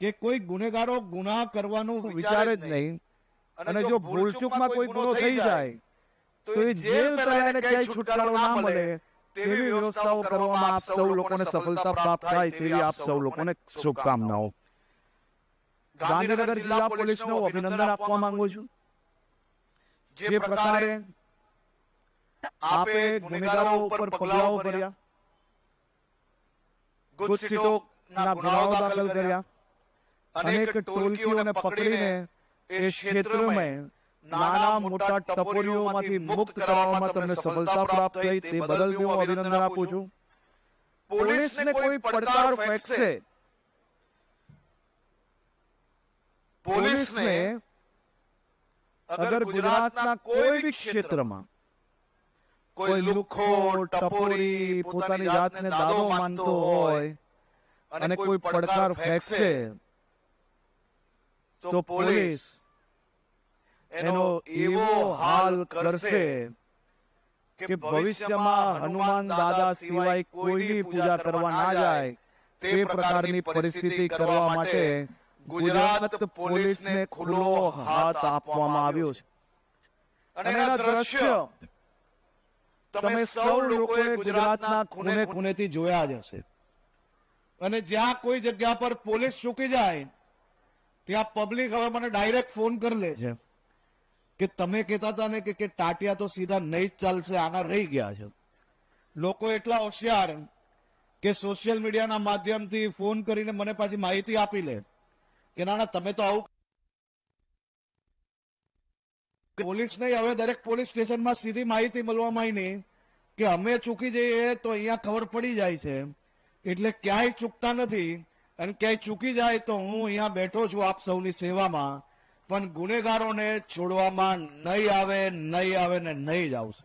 કે કોઈ ગુનેગારો ગુનાહ કરવાનું વિચારે જ નહીં, અને જો ભૂલચૂકમાં કોઈ ગુનો થઈ જાય તો એ જેલ કરાઈને ક્યાંય છુટકારો ના મળે તેવી વ્યવસ્થાઓ કરવામાં આપ સૌ લોકોને સફળતા પ્રાપ્ત થાય તેવી આપ સૌ લોકોને શુભકામનાઓ. ગાંધીનગર જિલ્લા પોલીસને હું અભિનંદન આપવા માંગુ છું. જે પ્રકારે આપે ગુનેગારો ઉપર પગલાઓ ભર્યા, ગુજસીટોના ગુનાઓ દાખલ કર્યા, અનેક ટોળકીઓને પકડીને એ ક્ષેત્રમાં નાના મોટા ટપોરીઓમાંથી મુક્ત કરવામાં તમને સફળતા પ્રાપ્ત થઈ, તે બદલ હું અભિનંદન આપું છું. પોલીસને કોઈ પડકાર ફેંકશે, પોલીસને અગર ગુજરાતના કોઈ બી ક્ષેત્રમાં કોઈ લુખ્ખો ટપોરી પોતાની જાતને દાદો માનતો હોય અને કોઈ પડકાર ફેંકશે તો પોલીસ એનો એવો હાલ કરશે કે ભવિષ્યમાં હનુમાન દાદા સિવાય કોઈની પૂજા કરવા ના જાય તે પ્રકારની પરિસ્થિતિ કરવા માટે ગુજરાત પોલીસને ખુલ્લો હાથ આપવામાં આવ્યો છે. અને એના દ્રશ્ય તમે સૌ લોકોએ ગુજરાતના ખૂણે ખૂણેથી જોયા જ હશે. અને જ્યાં કોઈ જગ્યા પર પોલીસ ચૂકી જાય ત્યાં પબ્લિક હવે મને ડાયરેક્ટ ફોન કરી લે છે કે તમે કહેતા હતા ને કે ટાટિયા તો સીધા નહીં જ ચાલશે, આના રહી ગયા છે. લોકો એટલા હોશિયાર કે સોશિયલ મીડિયાના માધ્યમથી ફોન કરીને મને પાછી માહિતી આપી લે કે ના તમે તો આવું. પોલીસ નહીં, હવે દરેક પોલીસ સ્ટેશનમાં સીધી માહિતી મળવામાં નહીં કે અમે ચૂકી જઈએ તો અહીંયા ખબર પડી જાય છે, એટલે ક્યાંય ચૂકતા નથી. અને ક્યાંય ચૂકી જાય તો હું અહીંયા બેઠો છું આપ સૌની સેવામાં, પણ ગુનેગારોને છોડવામાં નહીં આવે ને નહીં જ આવશે.